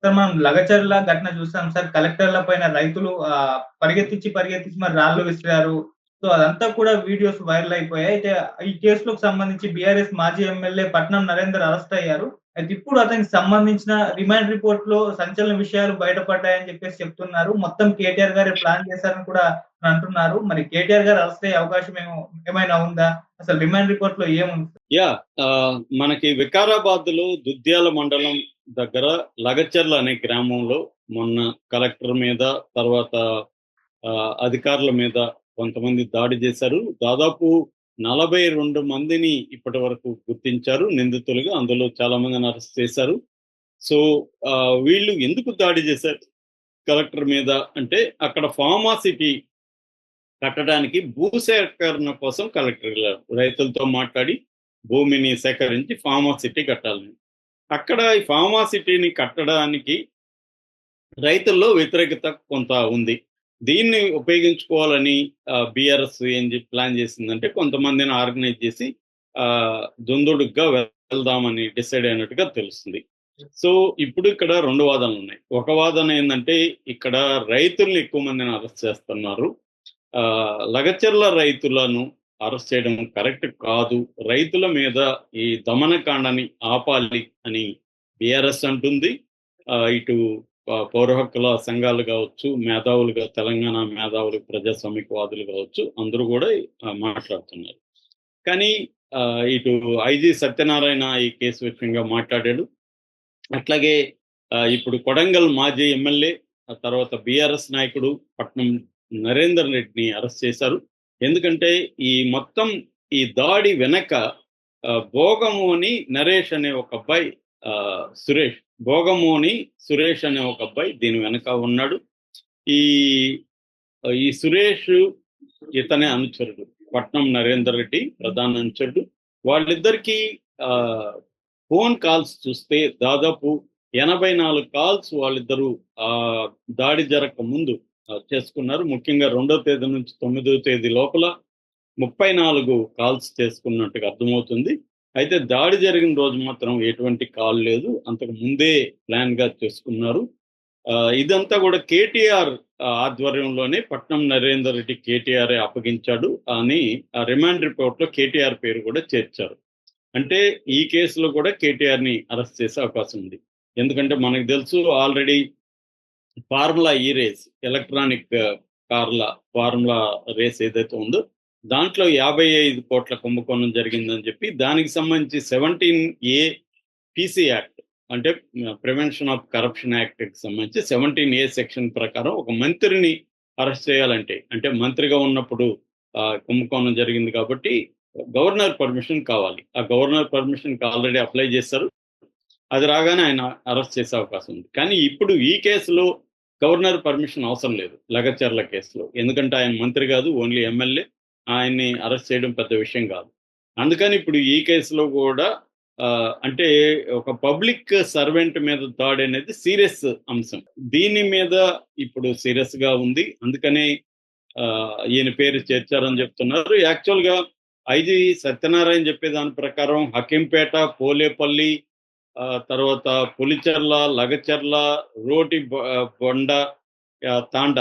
Sir మనం లగచర్ల ఘటన చూసాం సార్. కలెక్టర్ల పైన రైతులు పరిగెత్తించి మరి రాళ్ళు విసిరారు. సో, అదంతా కూడా వీడియోస్ వైరల్ అయిపోయాయి. అయితే ఈ కేసులోకి సంబంధించి బీఆర్ఎస్ మాజీ ఎమ్మెల్యే పట్నం నరేందర్ అరెస్ట్ అయ్యారు. అయితే ఇప్పుడు అతనికి సంబంధించిన రిమాండ్ రిపోర్ట్‌లో సంచలన విషయాలు బయటపడ్డాయని చెప్పేసి చెప్తున్నారు. మొత్తం కేటీఆర్ గారే ప్లాన్ చేశారని కూడా అంటున్నారు. మరి కేటీఆర్ గారు అరెస్ట్ అయ్యే అవకాశం ఏమైనా ఉందా? అసలు రిమాండ్ రిపోర్ట్‌లో ఏముంది? యాహ్! మనకి వికారాబాద్‌లో దుద్యాల మండలం దగ్గర లగచర్ల అనే గ్రామంలో మొన్న కలెక్టర్ మీద, తర్వాత అధికారుల మీద కొంతమంది దాడి చేశారు. దాదాపు 42 మందిని ఇప్పటివరకు గుర్తించారు నిందితులుగా. అందులో చాలా మందిని అరెస్ట్ చేశారు. సో, వీళ్ళు ఎందుకు దాడి చేశారు కలెక్టర్ మీద అంటే, అక్కడ ఫార్మాసిటీ కట్టడానికి భూసేకరణ కోసం కలెక్టర్ రైతులతో మాట్లాడి భూమిని సేకరించి ఫార్మాసిటీ కట్టాలని. అక్కడ ఈ ఫార్మాసిటీని కట్టడానికి రైతుల్లో వ్యతిరేకత కొంత ఉంది. దీన్ని ఉపయోగించుకోవాలని బీఆర్ఎస్ ప్లాన్ చేసిందంటే కొంతమందిని ఆర్గనైజ్ చేసి దుందుడుగ్గా వెళ్దామని డిసైడ్ అయినట్టుగా తెలుస్తుంది. సో ఇప్పుడు ఇక్కడ 2 వాదనలున్నాయి. ఒక వాదన ఏందంటే ఇక్కడ రైతుల్ని ఎక్కువ మందిని అరెస్ట్ చేస్తున్నారు. లగచర్ల రైతులను అరెస్ట్ చేయడం కరెక్ట్ కాదు. రైతుల మీద ఈ దమనకాండని ఆపాలి అని బీఆర్ఎస్ అంటుంది. ఇటు పౌర హక్కుల సంఘాలు కావచ్చు, మేధావులుగా తెలంగాణ మేధావులు, ప్రజాస్వామికవాదులు కావచ్చు, అందరూ కూడా మాట్లాడుతున్నారు. కానీ ఇటు ఐజీ సత్యనారాయణ ఈ కేసు విషయంగా మాట్లాడాడు. అట్లాగే ఇప్పుడు కొడంగల్ మాజీ ఎమ్మెల్యే, ఆ తర్వాత బీఆర్ఎస్ నాయకుడు పట్నం నరేందర్ రెడ్డిని అరెస్ట్ చేశారు. ఎందుకంటే ఈ మొత్తం ఈ దాడి వెనక భోగమోని నరేష్ అనే ఒక అబ్బాయి, సురేష్ భోగమోని సురేష్ అనే ఒక అబ్బాయి దీని వెనక ఉన్నాడు. ఈ సురేష్ ఇతనే అనుచరుడు, పట్నం నరేందర్ రెడ్డి ప్రధాన అనుచరుడు. వాళ్ళిద్దరికీ ఫోన్ కాల్స్ చూస్తే దాదాపు 84 కాల్స్ వాళ్ళిద్దరూ దాడి జరగక ముందు చేసుకున్నారు. ముఖ్యంగా 2వ తేదీ నుంచి 9వ తేదీ లోపల 34 కాల్స్ చేసుకున్నట్టుగా అర్థమవుతుంది. అయితే దాడి జరిగిన రోజు మాత్రం ఎటువంటి కాల్ లేదు. అంతకు ముందే ప్లాన్ గా చేసుకున్నారు. ఇదంతా కూడా కేటీఆర్ ఆధ్వర్యంలోనే పట్నం నరేందర్ రెడ్డి కేటీఆర్ అప్పగించాడు అని రిమాండ్ రిపోర్ట్ లో కేటీఆర్ పేరు కూడా చేర్చారు. అంటే ఈ కేసులో కూడా కేటీఆర్ ని అరెస్ట్ చేసే అవకాశం ఉంది. ఎందుకంటే మనకు తెలుసు ఆల్రెడీ ఫార్ములా ఈ రేస్, ఎలక్ట్రానిక్ కార్ల ఫార్ములా రేస్ ఏదైతే ఉందో దాంట్లో 55 కోట్ల కుంభకోణం జరిగిందని చెప్పి దానికి సంబంధించి 17A పీసీ యాక్ట్ అంటే ప్రివెన్షన్ ఆఫ్ కరప్షన్ యాక్ట్ కి సంబంధించి 17A సెక్షన్ ప్రకారం ఒక మంత్రిని అరెస్ట్ చేయాలంటే, అంటే మంత్రిగా ఉన్నప్పుడు కుంభకోణం జరిగింది కాబట్టి గవర్నర్ పర్మిషన్ కావాలి. ఆ గవర్నర్ పర్మిషన్ ఆల్రెడీ అప్లై చేశారు. అది రాగానే ఆయన అరెస్ట్ చేసే అవకాశం ఉంది. కానీ ఇప్పుడు ఈ కేసులో గవర్నర్ పర్మిషన్ అవసరం లేదు లగచర్ల కేసులో. ఎందుకంటే ఆయన మంత్రి కాదు, ఓన్లీ ఎమ్మెల్యే. ఆయన్ని అరెస్ట్ చేయడం పెద్ద విషయం కాదు. అందుకని ఇప్పుడు ఈ కేసులో కూడా అంటే ఒక పబ్లిక్ సర్వెంట్ మీద దాడి అనేది సీరియస్ అంశం. దీని మీద ఇప్పుడు సీరియస్ గా ఉంది. అందుకనే ఈయన పేరు చేర్చారని చెప్తున్నారు. యాక్చువల్ గా ఐజీ సత్యనారాయణ చెప్పే దాని ప్రకారం హకీంపేట, పోలేపల్లి, తర్వాత పులిచెర్ల, లగచర్ల, రోటి బొండ, తాండ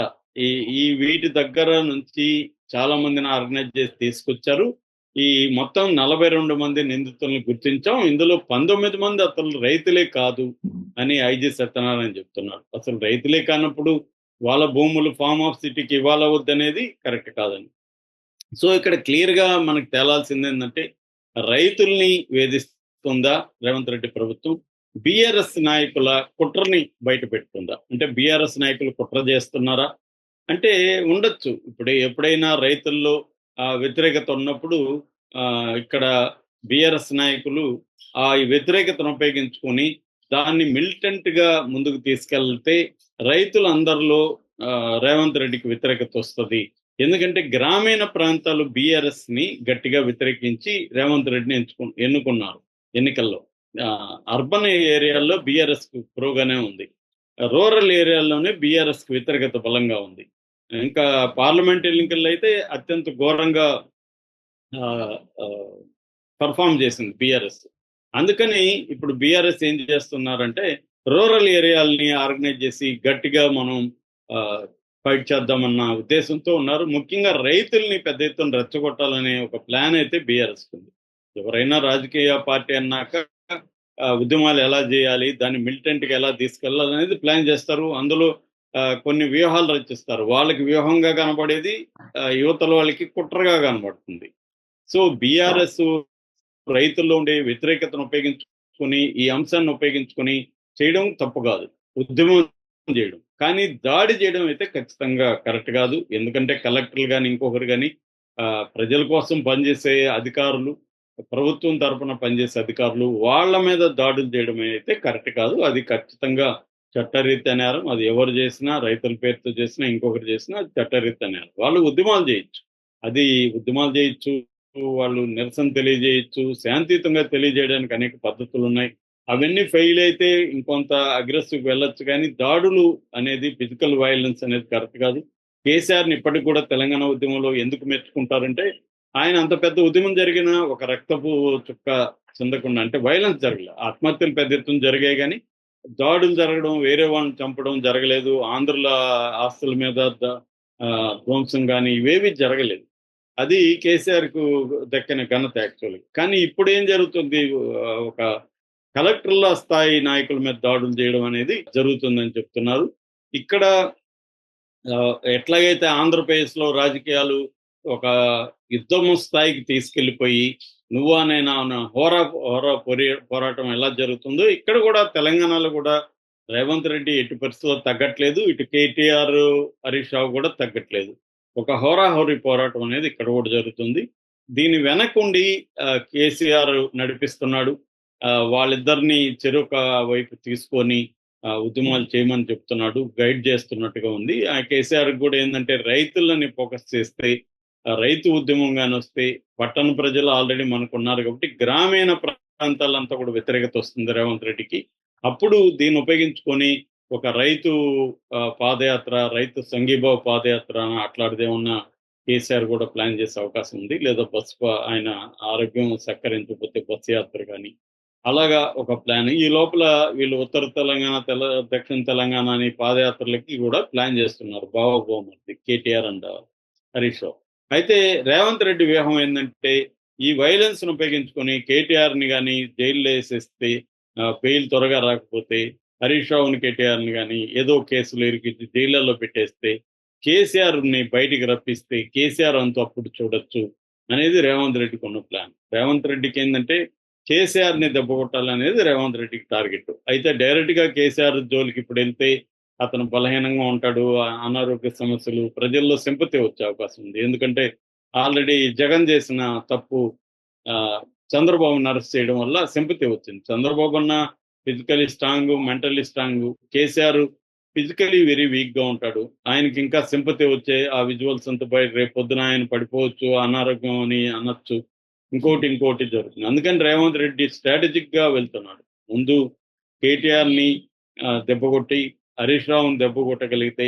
ఈ వీటి దగ్గర నుంచి చాలా మందిని ఆర్గనైజ్ చేసి తీసుకొచ్చారు. ఈ మొత్తం 42 మంది నిందితులను గుర్తించాం. ఇందులో 19 మంది అసలు రైతులే కాదు అని ఐజీ సత్యనారాయణ చెప్తున్నారు. అసలు రైతులే కానప్పుడు వాళ్ళ భూములు ఫార్మ్ ఆఫ్ సిటీకి ఇవ్వాలవద్దనేది కరెక్ట్ కాదని. సో ఇక్కడ క్లియర్ గా మనకు తేలాల్సింది ఏంటంటే రైతుల్ని వేధిస్తుందా రేవంత్ రెడ్డి ప్రభుత్వం, బీఆర్ఎస్ నాయకుల కుట్రని బయట పెడుతుందా? అంటే బీఆర్ఎస్ నాయకులు కుట్ర చేస్తున్నారా అంటే ఉండొచ్చు. ఇప్పుడు ఎప్పుడైనా రైతుల్లో వ్యతిరేకత ఉన్నప్పుడు ఇక్కడ బీఆర్ఎస్ నాయకులు ఆ వ్యతిరేకతను ఉపయోగించుకొని దాన్ని మిలిటెంట్ గా ముందుకు తీసుకెళ్తే రైతులందరిలో రేవంత్ రెడ్డికి వ్యతిరేకత వస్తుంది. ఎందుకంటే గ్రామీణ ప్రాంతాలు బీఆర్ఎస్ ని గట్టిగా వ్యతిరేకించి రేవంత్ రెడ్డిని ఎన్నుకున్నారు ఎన్నికల్లో. అర్బన్ ఏరియాల్లో బీఆర్ఎస్ కు ప్రోగానే ఉంది, రూరల్ ఏరియాల్లోనే బీఆర్ఎస్ కు వ్యతిరేకత బలంగా ఉంది. ఇంకా పార్లమెంట్ ఎన్నికల్లో అయితే అత్యంత ఘోరంగా పర్ఫామ్ చేసింది బీఆర్ఎస్. అందుకని ఇప్పుడు బీఆర్ఎస్ ఏం చేస్తున్నారంటే రూరల్ ఏరియాలని ఆర్గనైజ్ చేసి గట్టిగా మనం ఫైట్ చేద్దామన్న ఉద్దేశంతో ఉన్నారు. ముఖ్యంగా రైతుల్ని పెద్ద ఎత్తున రెచ్చగొట్టాలనే ఒక ప్లాన్ అయితే బీఆర్ఎస్ ఉంది. ఎవరైనా రాజకీయ పార్టీ అన్నాక ఉద్యమాలు ఎలా చేయాలి, దాన్ని మిలిటెంట్గా ఎలా తీసుకెళ్ళాలి అనేది ప్లాన్ చేస్తారు. అందులో కొన్ని వ్యూహాలు రచిస్తారు. వాళ్ళకి వ్యూహంగా కనబడేది యువతల వాళ్ళకి కుట్రగా కనబడుతుంది. సో బీఆర్ఎస్ రైతుల్లో ఉండే వ్యతిరేకతను ఉపయోగించుకొని ఈ అంశాన్ని ఉపయోగించుకొని చేయడం తప్పు కాదు, ఉద్యమం చేయడం. కానీ దాడి చేయడం అయితే ఖచ్చితంగా కరెక్ట్ కాదు. ఎందుకంటే కలెక్టర్లు కానీ ఇంకొకరు కానీ ప్రజల కోసం పనిచేసే అధికారులు, ప్రభుత్వం తరఫున పనిచేసే అధికారులు, వాళ్ళ మీద దాడులు చేయడం అయితే కరెక్ట్ కాదు. అది ఖచ్చితంగా చట్టరీత్యా నేరం. అది ఎవరు చేసినా, రైతుల పేరుతో చేసినా, ఇంకొకరు చేసినా అది చట్టరీత్యా నేరం. వాళ్ళు ఉద్యమాలు చేయొచ్చు, అది ఉద్యమాలు చేయొచ్చు, వాళ్ళు నిరసన తెలియజేయచ్చు, శాంతియుతంగా తెలియజేయడానికి అనేక పద్ధతులు ఉన్నాయి. అవన్నీ ఫెయిల్ అయితే ఇంకొంత అగ్రెసివ్ వెళ్ళొచ్చు. కానీ దాడులు అనేది, ఫిజికల్ వైలెన్స్ అనేది కరెక్ట్ కాదు. కేసీఆర్ని ఇప్పటికి కూడా తెలంగాణ ఉద్యమంలో ఎందుకు మెచ్చుకుంటారంటే ఆయన అంత పెద్ద ఉద్యమం జరిగిన ఒక రక్తపు చుక్క చెందకుండా, అంటే వైలెన్స్ జరగలేదు. ఆత్మహత్యలు పెద్ద ఎత్తున జరిగాయి కానీ దాడులు జరగడం, వేరే వాళ్ళని చంపడం జరగలేదు. ఆంధ్రుల ఆస్తుల మీద ధ్వంసం కానీ ఇవేవి జరగలేదు. అది కేసీఆర్కు దక్కిన ఘనత యాక్చువల్గా. కానీ ఇప్పుడు ఏం జరుగుతుంది, ఒక కలెక్టర్ల స్థాయి నాయకుల మీద దాడులు చేయడం అనేది జరుగుతుందని చెప్తున్నారు. ఇక్కడ ఎట్లాగైతే ఆంధ్రప్రదేశ్లో రాజకీయాలు ఒక యుద్ధము స్థాయికి తీసుకెళ్లిపోయి నువ్వా నేనా హోరా హోరా పోరాటం ఎలా జరుగుతుందో ఇక్కడ కూడా తెలంగాణలో కూడా రేవంత్ రెడ్డి ఎట్టి పరిస్థితుల్లో తగ్గట్లేదు, ఇటు కేటీఆర్, హరీష్ రావు కూడా తగ్గట్లేదు. ఒక హోరాహోరీ పోరాటం అనేది ఇక్కడ కూడా జరుగుతుంది. దీని వెనకుండి కేసీఆర్ నడిపిస్తున్నాడు. వాళ్ళిద్దరిని చెరొక వైపు తీసుకొని ఉద్యమాలు చేయమని చెప్తున్నాడు, గైడ్ చేస్తున్నట్టుగా ఉంది. ఆ కేసీఆర్ కూడా ఏంటంటే రైతులని ఫోకస్ చేస్తే, రైతు ఉద్యమంగానే వస్తే, పట్టణ ప్రజలు ఆల్రెడీ మనకున్నారు కాబట్టి గ్రామీణ ప్రాంతాలంతా కూడా వ్యతిరేకత వస్తుంది రేవంత్ రెడ్డికి. అప్పుడు దీన్ని ఉపయోగించుకొని ఒక రైతు పాదయాత్ర, రైతు సంఘీభావ పాదయాత్ర అట్లాంటిదేమన్నా కేసీఆర్ కూడా ప్లాన్ చేసే అవకాశం ఉంది. లేదా బస్సు, ఆయన ఆరోగ్యం సహకరించకపోతే బస్సు యాత్ర కానీ అలాగా ఒక ప్లాన్. ఈ లోపల వీళ్ళు ఉత్తర తెలంగాణ, దక్షిణ తెలంగాణ అని పాదయాత్రలకి కూడా ప్లాన్ చేస్తున్నారు బావభౌమూర్తి, కేటీఆర్ అండ్ హరీష్ రావు. అయితే రేవంత్ రెడ్డి వ్యూహం ఏంటంటే ఈ వైలెన్స్ ను ఉపయోగించుకొని కేటీఆర్ని కానీ జైల్లో వేసేస్తే, బెయిల్ త్వరగా రాకపోతే హరీష్ రావుని, కేటీఆర్ని కానీ ఏదో కేసులు ఇరికించి జైళ్లలో పెట్టేస్తే, కేసీఆర్ని బయటికి రప్పిస్తే కేసీఆర్ అంతా అప్పుడు చూడొచ్చు అనేది రేవంత్ రెడ్డికి ఉన్న ప్లాన్. రేవంత్ రెడ్డికి ఏంటంటే కేసీఆర్ని దెబ్బ కొట్టాలనేది రేవంత్ రెడ్డికి టార్గెట్. అయితే డైరెక్ట్గా కేసీఆర్ జోలికి ఇప్పుడు వెళ్తే అతను బలహీనంగా ఉంటాడు, అనారోగ్య సమస్యలు, ప్రజల్లో సింపతి వచ్చే అవకాశం ఉంది. ఎందుకంటే ఆల్రెడీ జగన్ చేసిన తప్పు చంద్రబాబుని అరెస్ట్ చేయడం వల్ల సింపతి వచ్చింది. చంద్రబాబు అన్న physically strong, mentally strong, KCR physically very weak గా ఉంటాడు. ఆయనకి ఇంకా సింపతి వచ్చే ఆ విజువల్స్ అంతా బయట రేపు పొద్దున ఆయన పడిపోవచ్చు, అనారోగ్యం అని అనొచ్చు, ఇంకోటి జరుగుతుంది. అందుకని రేవంత్ రెడ్డి స్ట్రాటజిక్ గా వెళ్తున్నాడు. ముందు కేటీఆర్ని దెబ్బ కొట్టి హరీష్ రావుని దెబ్బ కొట్టగలిగితే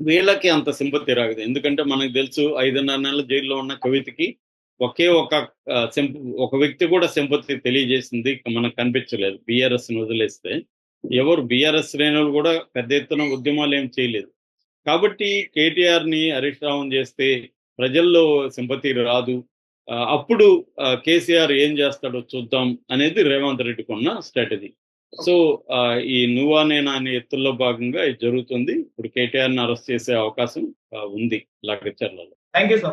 వీళ్ళకి అంత సింపతి రాగదు. ఎందుకంటే మనకు తెలుసు 5.5 నెలల జైల్లో ఉన్న కవితకి ఒకే ఒక వ్యక్తి కూడా సింపతి తెలియజేసింది మనకు కనిపించలేదు. బీఆర్ఎస్ని వదిలేస్తే ఎవరు బీఆర్ఎస్ శ్రేణులు కూడా పెద్ద ఎత్తున ఉద్యమాలు ఏం చేయలేదు. కాబట్టి కేటీఆర్ని హరీష్ రావుని చేస్తే ప్రజల్లో సింపతి రాదు. అప్పుడు కేసీఆర్ ఏం చేస్తాడో చూద్దాం అనేది రేవంత్ రెడ్డికి ఉన్న స్ట్రాటజీ. సో ఈ నువ్వా నేనా అనే ఎత్తుల్లో భాగంగా ఇది జరుగుతుంది. ఇప్పుడు కేటీఆర్ని అరెస్ట్ చేసే అవకాశం ఉంది లగచర్లలో. Thank you so much.